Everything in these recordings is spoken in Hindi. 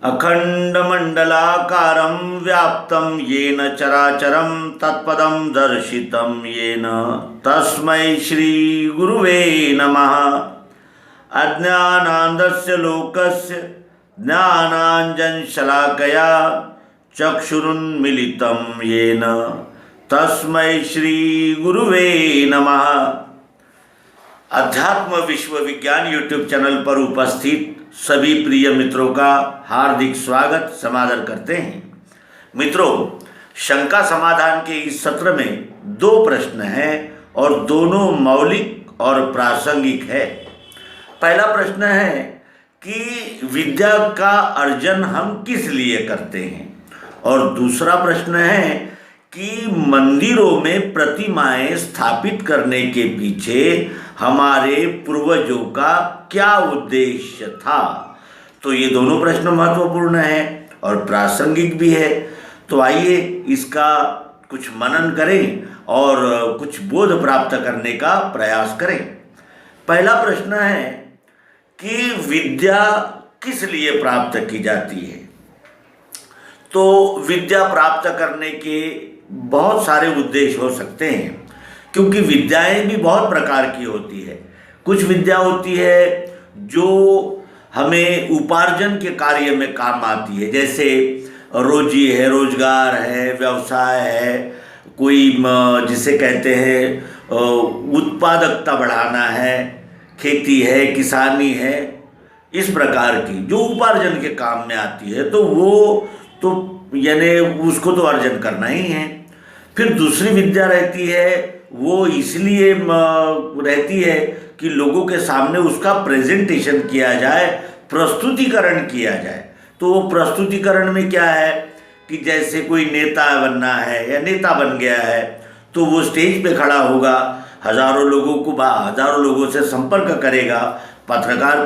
अखंडमंडलाकारं व्याप्तं येन चराचरं तत्पदं दर्शितं येन तस्मै श्रीगुरुवे नमः। अज्ञानान्धस्य लोकस्य ज्ञानाञ्जनशलाकया चक्षुरुन्मीलितं येन तस्मै श्रीगुरुवे नमः। अध्यात्म विश्व विज्ञान यूट्यूब चैनल पर उपस्थित सभी प्रिय मित्रों का हार्दिक स्वागत समादर करते हैं। मित्रों, शंका समाधान के इस सत्र में दो प्रश्न हैं और दोनों मौलिक और प्रासंगिक है। पहला प्रश्न है कि विद्या का अर्जन हम किस लिए करते हैं, और दूसरा प्रश्न है कि मंदिरों में प्रतिमाएं स्थापित करने के पीछे हमारे पूर्वजों का क्या उद्देश्य था। तो ये दोनों प्रश्न महत्वपूर्ण हैं और प्रासंगिक भी है। तो आइए इसका कुछ मनन करें और कुछ बोध प्राप्त करने का प्रयास करें। पहला प्रश्न है कि विद्या किस लिए प्राप्त की जाती है। तो विद्या प्राप्त करने के बहुत सारे उद्देश्य हो सकते हैं, क्योंकि विद्याएं भी बहुत प्रकार की होती है। कुछ विद्या होती है जो हमें उपार्जन के कार्य में काम आती है, जैसे रोजी है, रोजगार है, व्यवसाय है, कोई जिसे कहते हैं उत्पादकता बढ़ाना है, खेती है, किसानी है, इस प्रकार की जो उपार्जन के काम में आती है, तो वो तो यानी उसको तो अर्जन करना ही है। फिर दूसरी विद्या रहती है, वो इसलिए रहती है कि लोगों के सामने उसका प्रेजेंटेशन किया जाए, प्रस्तुतिकरण किया जाए। तो वो प्रस्तुतिकरण में क्या है कि जैसे कोई नेता बनना है या नेता बन गया है, तो वो स्टेज पे खड़ा होगा, हजारों लोगों से संपर्क करेगा, पत्रकार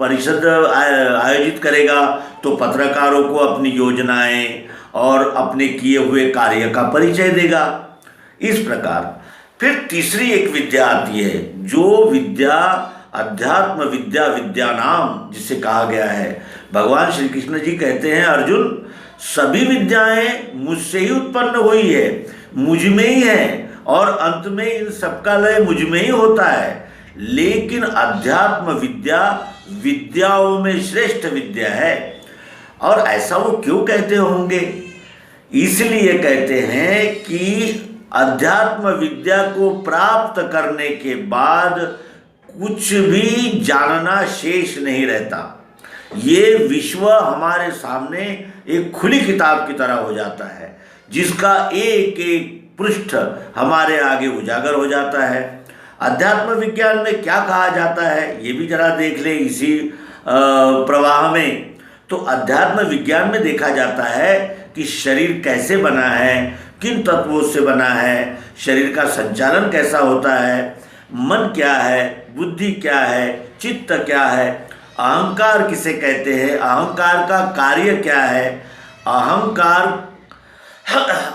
परिषद आयोजित करेगा, तो पत्रकारों को अपनी योजनाएं और अपने किए हुए कार्य का परिचय देगा। इस प्रकार फिर तीसरी एक विद्या आती है, जो विद्या अध्यात्म विद्या विद्यानाम जिसे कहा गया है। भगवान श्री कृष्ण जी कहते हैं, अर्जुन सभी विद्याएं मुझसे ही उत्पन्न हुई है, मुझ में ही है, और अंत में इन सबका लय मुझ में ही होता है। लेकिन अध्यात्म विद्या विद्याओं में श्रेष्ठ विद्या है। और ऐसा वो क्यों कहते होंगे? इसलिए कहते हैं कि अध्यात्म विद्या को प्राप्त करने के बाद कुछ भी जानना शेष नहीं रहता। ये विश्व हमारे सामने एक खुली किताब की तरह हो जाता है, जिसका एक एक पृष्ठ हमारे आगे उजागर हो जाता है। अध्यात्म विज्ञान में क्या कहा जाता है, ये भी जरा देख ले इसी प्रवाह में। तो अध्यात्म विज्ञान में देखा जाता है कि शरीर कैसे बना है, किन तत्वों से बना है, शरीर का संचालन कैसा होता है, मन क्या है, बुद्धि क्या है, चित्त क्या है, अहंकार किसे कहते हैं, अहंकार का कार्य क्या है,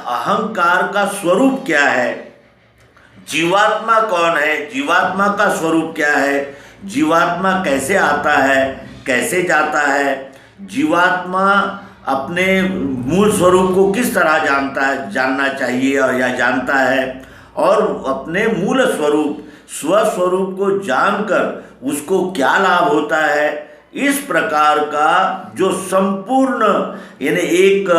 अहंकार का स्वरूप क्या है, जीवात्मा कौन है, जीवात्मा का स्वरूप क्या है, जीवात्मा कैसे आता है, कैसे जाता है, जीवात्मा अपने मूल स्वरूप को किस तरह जानना चाहिए और या जानता है, और अपने मूल स्वरूप स्वस्वरूप को जानकर उसको क्या लाभ होता है। इस प्रकार का जो संपूर्ण यानी एक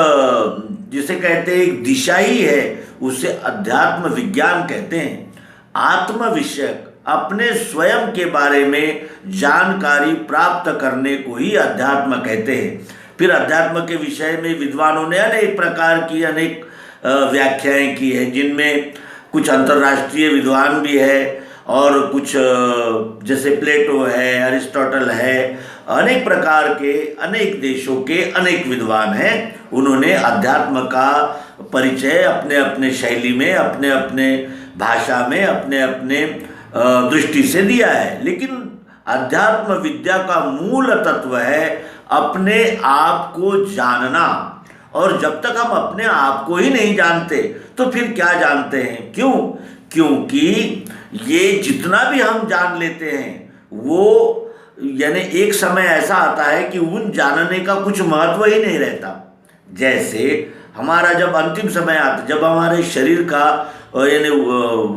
जिसे कहते हैं एक दिशा ही है, उसे अध्यात्म विज्ञान कहते हैं। आत्म विषयक अपने स्वयं के बारे में जानकारी प्राप्त करने को ही अध्यात्म कहते हैं। फिर अध्यात्म के विषय में विद्वानों ने अनेक प्रकार की अनेक व्याख्याएं की है, जिनमें कुछ अंतर्राष्ट्रीय विद्वान भी है और कुछ जैसे प्लेटो है, अरिस्टोटल है, अनेक प्रकार के अनेक देशों के अनेक विद्वान हैं। उन्होंने अध्यात्म का परिचय अपने अपने शैली में, अपने अपने भाषा में, अपने अपने दृष्टि से दिया है। लेकिन अध्यात्म विद्या का मूल तत्व है अपने आप को जानना, और जब तक हम अपने आप को ही नहीं जानते तो फिर क्या जानते हैं? क्यों? क्योंकि ये जितना भी हम जान लेते हैं वो यानी एक समय ऐसा आता है कि उन जानने का कुछ महत्व ही नहीं रहता। जैसे हमारा जब अंतिम समय आता, जब हमारे शरीर का यानी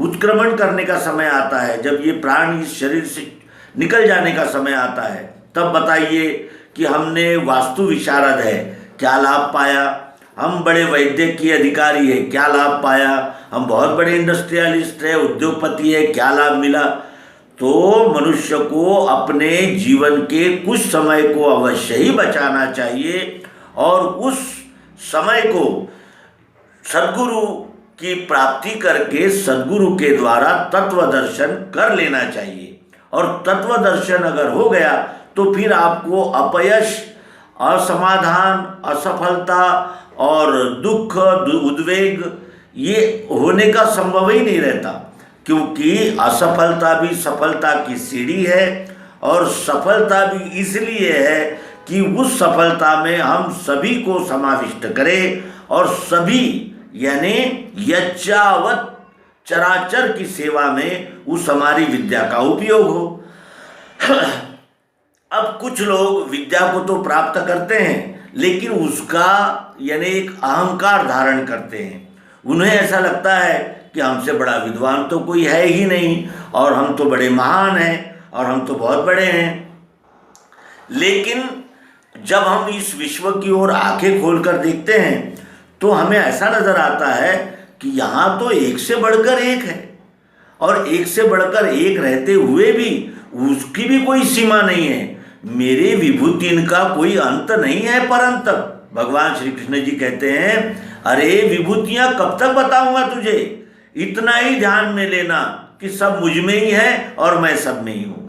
उत्क्रमण करने का समय आता है, जब ये प्राण इस शरीर से निकल जाने का समय आता है, तब बताइए कि हमने वास्तु विशारद है, क्या लाभ पाया? हम बड़े वैद्यकीय अधिकारी है, क्या लाभ पाया? हम बहुत बड़े इंडस्ट्रियलिस्ट है, उद्योगपति है, क्या लाभ मिला? तो मनुष्य को अपने जीवन के कुछ समय को अवश्य ही बचाना चाहिए और उस समय को सद्गुरु की प्राप्ति करके सद्गुरु के द्वारा तत्व दर्शन कर लेना चाहिए। और तत्व दर्शन अगर हो गया तो फिर आपको अपयश, असमाधान, असफलता और दुख, उद्वेग ये होने का संभव ही नहीं रहता, क्योंकि असफलता भी सफलता की सीढ़ी है और सफलता भी इसलिए है कि उस सफलता में हम सभी को समाविष्ट करें और सभी यानी यच्चावत चराचर की सेवा में उस हमारी विद्या का उपयोग हो। अब कुछ लोग विद्या को तो प्राप्त करते हैं लेकिन उसका यानी एक अहंकार धारण करते हैं। उन्हें ऐसा लगता है कि हमसे बड़ा विद्वान तो कोई है ही नहीं और हम तो बड़े महान हैं और हम तो बहुत बड़े हैं। लेकिन जब हम इस विश्व की ओर आंखें खोलकर देखते हैं तो हमें ऐसा नजर आता है कि यहाँ तो एक से बढ़कर एक है और एक से बढ़कर एक रहते हुए भी उसकी भी कोई सीमा नहीं है। मेरे विभूतिन का कोई अंत नहीं है परंत। भगवान श्री कृष्ण जी कहते हैं, अरे विभूतियां कब तक बताऊंगा तुझे, इतना ही ध्यान में लेना कि सब मुझ में ही है और मैं सब में ही हूँ।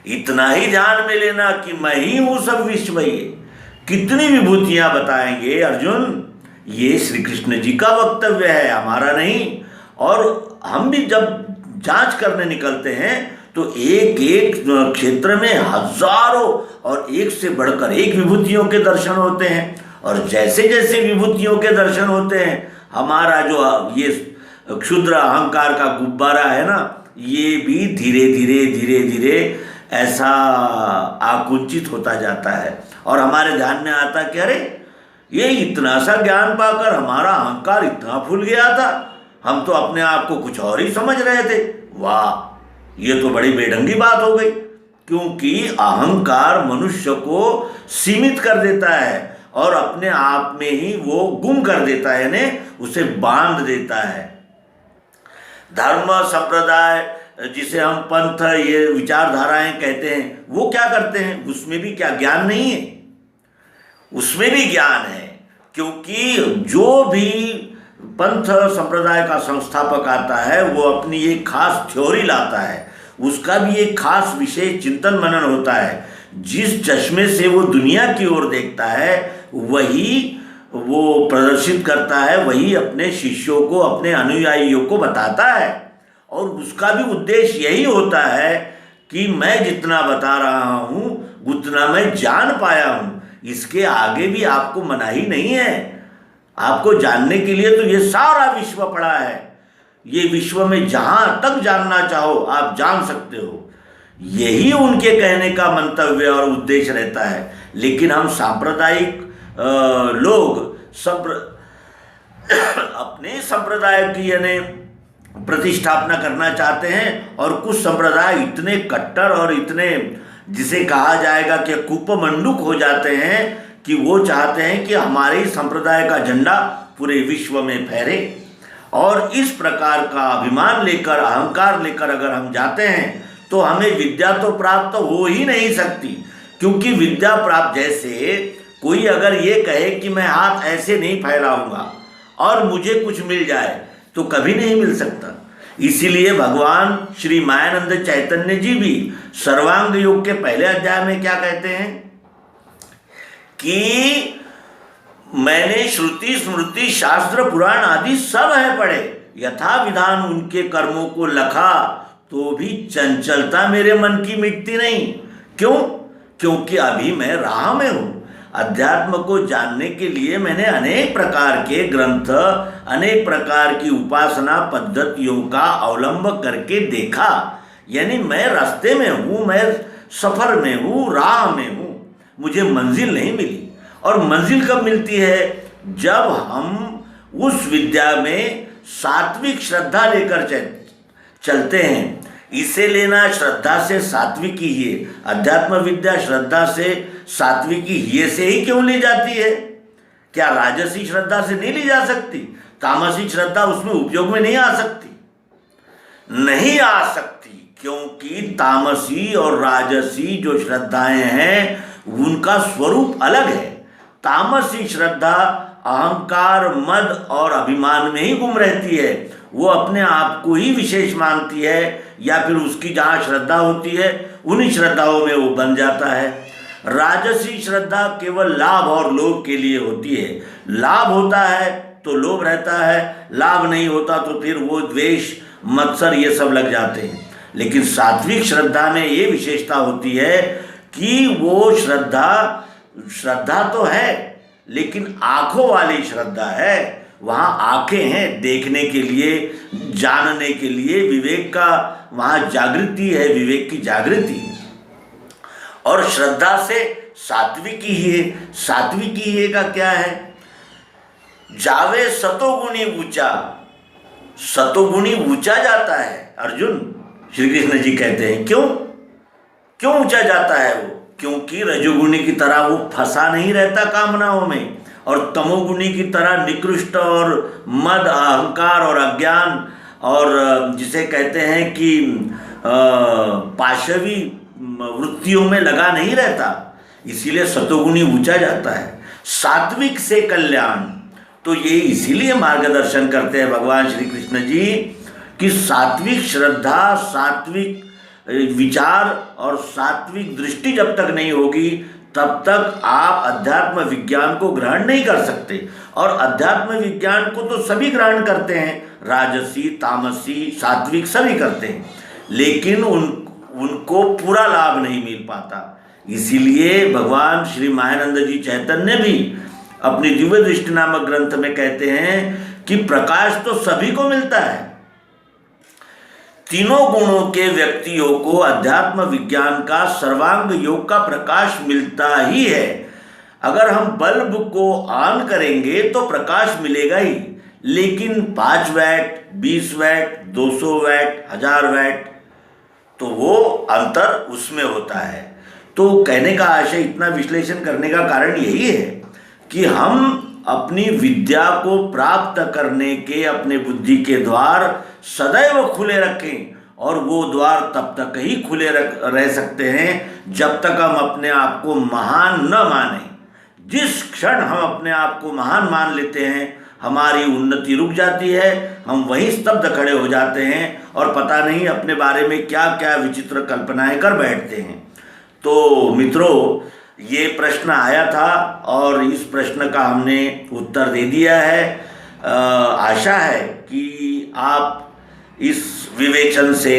इतना ही ध्यान में लेना कि मैं ही हूँ, सब विश्व ही है। कितनी विभूतियां बताएंगे अर्जुन, ये श्री कृष्ण जी का वक्तव्य है, हमारा नहीं। और हम भी जब जांच करने निकलते हैं तो एक एक क्षेत्र में हजारों और एक से बढ़कर एक विभूतियों के दर्शन होते हैं। और जैसे जैसे विभूतियों के दर्शन होते हैं हमारा जो ये क्षुद्र अहंकार का गुब्बारा है ना, ये भी धीरे धीरे धीरे धीरे ऐसा आकुंचित होता जाता है और हमारे ध्यान में आता कि अरे ये इतना सा ज्ञान पाकर हमारा अहंकार इतना फूल गया था, हम तो अपने आप को कुछ और ही समझ रहे थे। वाह, ये तो बड़ी बेढंगी बात हो गई, क्योंकि अहंकार मनुष्य को सीमित कर देता है और अपने आप में ही वो गुम कर देता है, यानी उसे बांध देता है। धर्म संप्रदाय जिसे हम पंथ, ये विचारधाराएं कहते हैं, वो क्या करते हैं? उसमें भी क्या ज्ञान नहीं है? उसमें भी ज्ञान है, क्योंकि जो भी पंथ संप्रदाय का संस्थापक आता है वो अपनी एक खास थ्योरी लाता है, उसका भी एक खास विशेष चिंतन मनन होता है। जिस चश्मे से वो दुनिया की ओर देखता है वही वो प्रदर्शित करता है, वही अपने शिष्यों को, अपने अनुयायियों को बताता है। और उसका भी उद्देश्य यही होता है कि मैं जितना बता रहा हूँ उतना मैं जान पाया हूँ, इसके आगे भी आपको मनाही नहीं है। आपको जानने के लिए तो ये सारा विश्व पड़ा है, ये विश्व में जहाँ तक जानना चाहो आप जान सकते हो। यही उनके कहने का मंतव्य और उद्देश्य रहता है। लेकिन हम सांप्रदायिक लोग अपने संप्रदाय की यानी प्रतिष्ठापना करना चाहते हैं और कुछ संप्रदाय इतने कट्टर और इतने जिसे कहा जाएगा कि कुपमंडुक हो जाते हैं कि वो चाहते हैं कि हमारे संप्रदाय का झंडा पूरे विश्व में फहरे। और इस प्रकार का अभिमान लेकर, अहंकार लेकर अगर हम जाते हैं तो हमें विद्या तो प्राप्त हो ही नहीं सकती, क्योंकि विद्या प्राप्त, जैसे कोई अगर ये कहे कि मैं हाथ ऐसे नहीं फैलाऊंगा और मुझे कुछ मिल जाए तो कभी नहीं मिल सकता। इसीलिए भगवान श्री मायानंद चैतन्य जी भी सर्वांग योग के पहले अध्याय में क्या कहते हैं कि मैंने श्रुति स्मृति शास्त्र पुराण आदि सब है पढ़े, यथा विधान उनके कर्मों को लखा तो भी चंचलता मेरे मन की मिटती नहीं। क्यों? क्योंकि अभी मैं राह में हूँ। अध्यात्म को जानने के लिए मैंने अनेक प्रकार के ग्रंथ, अनेक प्रकार की उपासना पद्धतियों का अवलंब करके देखा, यानी मैं रास्ते में हूँ, मैं सफ़र में हूँ, राह में हूँ, मुझे मंजिल नहीं मिली। और मंजिल कब मिलती है? जब हम उस विद्या में सात्विक श्रद्धा लेकर चलते हैं। इसे लेना श्रद्धा से सात्विकी ही है। अध्यात्म विद्या श्रद्धा से सात्विकी ही से ही क्यों ली जाती है? क्या राजसी श्रद्धा से नहीं ली जा सकती? तामसी श्रद्धा उसमें उपयोग में नहीं आ सकती? नहीं आ सकती, क्योंकि तामसी और राजसी जो श्रद्धाएं हैं उनका स्वरूप अलग है। तामसी श्रद्धा अहंकार, मद और अभिमान में ही गुम रहती है। वो अपने आप को ही विशेष मानती है, या फिर उसकी जहाँ श्रद्धा होती है उन्हीं श्रद्धाओं में वो बन जाता है। राजसी श्रद्धा केवल लाभ और लोभ के लिए होती है। लाभ होता है तो लोभ रहता है, लाभ नहीं होता तो फिर वो द्वेष, मत्सर ये सब लग जाते हैं। लेकिन सात्विक श्रद्धा में ये विशेषता होती है कि वो श्रद्धा तो है, लेकिन आंखों वाली श्रद्धा है। वहाँ आंखें हैं देखने के लिए, जानने के लिए, विवेक का वहाँ जागृति है, विवेक की जागृति। और श्रद्धा से सात्विकी है। सात्विकी है का क्या है? जावे सतोगुणी ऊंचा, सतोगुणी ऊंचा जाता है। अर्जुन, श्री कृष्ण जी कहते हैं क्यों ऊंचा जाता है वो? क्योंकि रजोगुणी की तरह वो फंसा नहीं रहता कामनाओं में, और तमोगुणी की तरह निकृष्ट और मद, अहंकार और अज्ञान और जिसे कहते हैं कि पाशवी वृत्तियों में लगा नहीं रहता। इसीलिए सतोगुणी ऊंचा जाता है। सात्विक से कल्याण, तो ये इसीलिए मार्गदर्शन करते हैं भगवान श्री कृष्ण जी कि सात्विक श्रद्धा, सात्विक विचार और सात्विक दृष्टि जब तक नहीं होगी तब तक आप अध्यात्म विज्ञान को ग्रहण नहीं कर सकते। और अध्यात्म विज्ञान को तो सभी ग्रहण करते हैं, राजसी, तामसी, सात्विक सभी करते हैं, लेकिन उनको पूरा लाभ नहीं मिल पाता। इसीलिए भगवान श्री मायानंद जी चैतन्य भी अपनी दिव्य दृष्टि नामक ग्रंथ में कहते हैं कि प्रकाश तो सभी को मिलता है। तीनों गुणों के व्यक्तियों को अध्यात्म विज्ञान का सर्वांग योग का प्रकाश मिलता ही है। अगर हम बल्ब को ऑन करेंगे तो प्रकाश मिलेगा ही, लेकिन 5 वैट, 20 वैट, 200 वैट, 1000 वैट, तो वो अंतर उसमें होता है। तो कहने का आशय, इतना विश्लेषण करने का कारण यही है कि हम अपनी विद्या को प्राप्त करने के अपने बुद्धि के द्वार सदैव खुले रखें, और वो द्वार तब तक ही खुले रह सकते हैं जब तक हम अपने आप को महान न मानें। जिस क्षण हम अपने आप को महान मान लेते हैं, हमारी उन्नति रुक जाती है, हम वहीं स्तब्ध खड़े हो जाते हैं और पता नहीं अपने बारे में क्या क्या विचित्र कल्पनाएं कर बैठते हैं। तो मित्रों, ये प्रश्न आया था और इस प्रश्न का हमने उत्तर दे दिया है। आशा है कि आप इस विवेचन से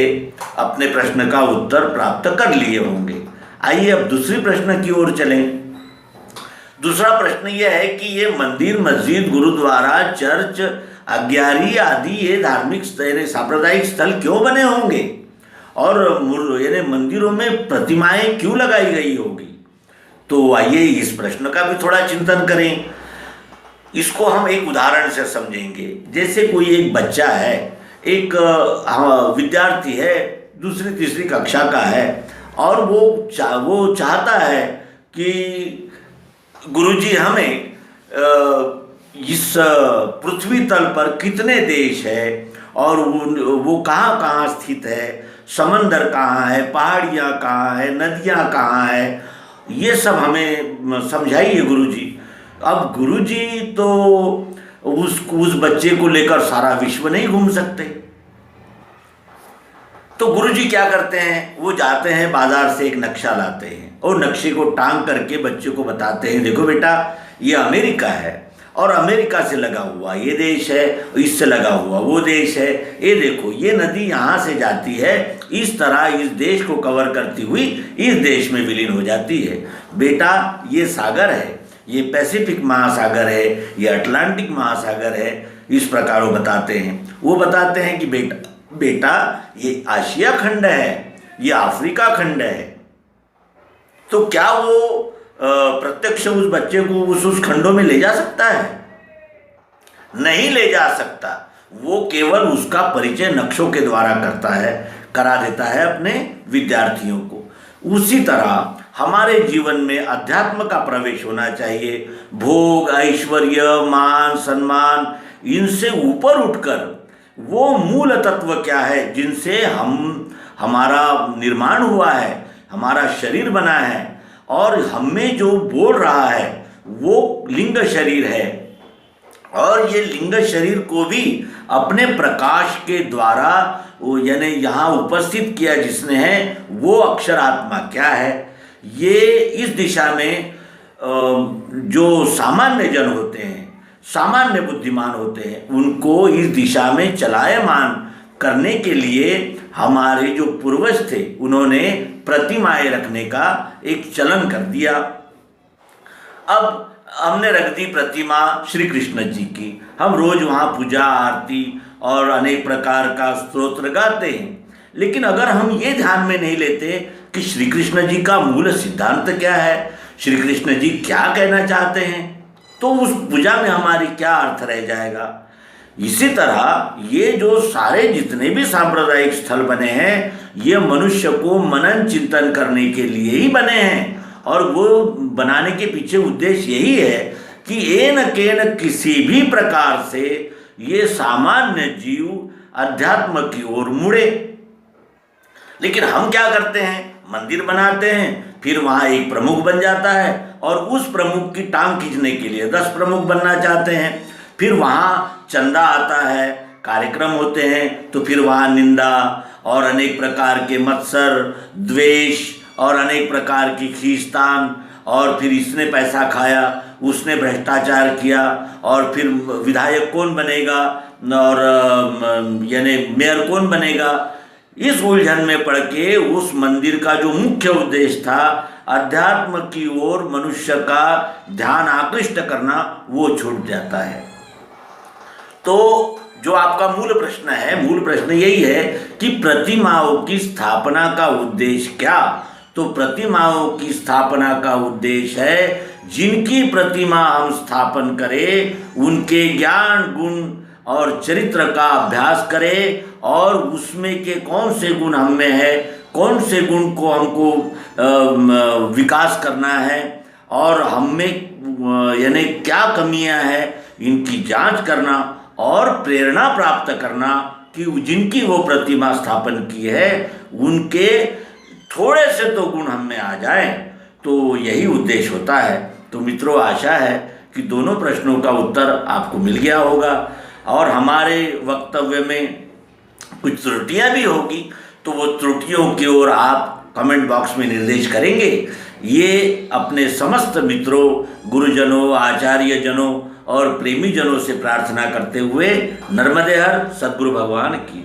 अपने प्रश्न का उत्तर प्राप्त कर लिए होंगे। आइए अब दूसरी प्रश्न की ओर चलें। दूसरा प्रश्न यह है कि ये मंदिर, मस्जिद, गुरुद्वारा, चर्च, अग्यारी आदि ये धार्मिक सांप्रदायिक स्थल क्यों बने होंगे, और यानी मंदिरों में प्रतिमाएं क्यों लगाई गई होगी? तो आइए इस प्रश्न का भी थोड़ा चिंतन करें। इसको हम एक उदाहरण से समझेंगे। जैसे कोई एक बच्चा है, एक विद्यार्थी है, दूसरी तीसरी कक्षा का है, और वो चाहता है कि गुरुजी हमें इस पृथ्वी तल पर कितने देश है और वो कहाँ कहाँ स्थित है, समंदर कहाँ है, पहाड़ियाँ कहाँ है, नदियाँ कहाँ है, ये सब हमें समझाइए गुरुजी। अब गुरुजी तो उस बच्चे को लेकर सारा विश्व नहीं घूम सकते, तो गुरुजी क्या करते हैं, वो जाते हैं बाजार से एक नक्शा लाते हैं और नक्शे को टांग करके बच्चे को बताते हैं, देखो बेटा ये अमेरिका है और अमेरिका से लगा हुआ ये देश है, इससे लगा हुआ वो देश है, ये देखो ये नदी यहाँ से जाती है, इस तरह इस देश को कवर करती हुई इस देश में विलीन हो जाती है। बेटा ये सागर है, ये पैसिफिक महासागर है, ये अटलांटिक महासागर है, इस प्रकार वो बताते हैं। वो बताते हैं कि बेटा ये आशिया खंड है, ये अफ्रीका खंड है, तो क्या वो प्रत्यक्ष उस बच्चे को उस खंडों में ले जा सकता है? नहीं ले जा सकता। वो केवल उसका परिचय नक्शों के द्वारा करा देता है अपने विद्यार्थियों को। उसी तरह हमारे जीवन में अध्यात्म का प्रवेश होना चाहिए। भोग, ऐश्वर्य, मान, सम्मान, इनसे ऊपर उठकर वो मूल तत्व क्या है जिनसे हमारा निर्माण हुआ है, हमारा शरीर बना है, और हमें जो बोल रहा है वो लिंग शरीर है, और ये लिंग शरीर को भी अपने प्रकाश के द्वारा यानी यहाँ उपस्थित किया जिसने है, वो अक्षर आत्मा क्या है। ये इस दिशा में जो सामान्य जन होते हैं, सामान्य बुद्धिमान होते हैं, उनको इस दिशा में चलायमान करने के लिए हमारे जो पूर्वज थे उन्होंने प्रतिमाएं रखने का एक चलन कर दिया। अब हमने रख दी प्रतिमा श्री कृष्ण जी की, हम रोज वहाँ पूजा आरती और अनेक प्रकार का स्तोत्र गाते हैं। लेकिन अगर हम ये ध्यान में नहीं लेते कि श्री कृष्ण जी का मूल सिद्धांत क्या है, श्री कृष्ण जी क्या कहना चाहते हैं, तो उस पूजा में हमारी क्या अर्थ रह जाएगा। इसी तरह ये जो सारे जितने भी सांप्रदायिक स्थल बने हैं, ये मनुष्य को मनन चिंतन करने के लिए ही बने हैं, और वो बनाने के पीछे उद्देश्य यही है कि एन केन किसी भी प्रकार से ये सामान्य जीव अध्यात्म की ओर मुड़े। लेकिन हम क्या करते हैं, मंदिर बनाते हैं, फिर वहाँ एक प्रमुख बन जाता है, और उस प्रमुख की टांग खींचने के लिए 10 प्रमुख बनना चाहते हैं। फिर वहाँ चंदा आता है, कार्यक्रम होते हैं, तो फिर वहाँ निंदा और अनेक प्रकार के मत्सर, द्वेष और अनेक प्रकार की खींचतान, और फिर इसने पैसा खाया, उसने भ्रष्टाचार किया, और फिर विधायक कौन बनेगा और यानी मेयर कौन बनेगा। इस उलझन में पड़ के उस मंदिर का जो मुख्य उद्देश्य था अध्यात्म की ओर मनुष्य का ध्यान आकृष्ट करना, वो छूट जाता है। तो जो आपका मूल प्रश्न है, मूल प्रश्न यही है कि प्रतिमाओं की स्थापना का उद्देश्य क्या। तो प्रतिमाओं की स्थापना का उद्देश्य है जिनकी प्रतिमा हम स्थापन करें उनके ज्ञान, गुण और चरित्र का अभ्यास करें, और उसमें के कौन से गुण हम में है, कौन से गुण को हमको विकास करना है, और हम में यानी क्या कमियां हैं, इनकी जांच करना और प्रेरणा प्राप्त करना कि जिनकी वो प्रतिमा स्थापन की है उनके थोड़े से तो गुण हम में आ जाए। तो यही उद्देश्य होता है। तो मित्रों, आशा है कि दोनों प्रश्नों का उत्तर आपको मिल गया होगा, और हमारे वक्तव्य में कुछ त्रुटियां भी होगी तो वो त्रुटियों की ओर आप कमेंट बॉक्स में निर्देश करेंगे। ये अपने समस्त मित्रों, गुरुजनों, आचार्य जनों और प्रेमी जनों से प्रार्थना करते हुए नर्मदे हर सद्गुरु भगवान की।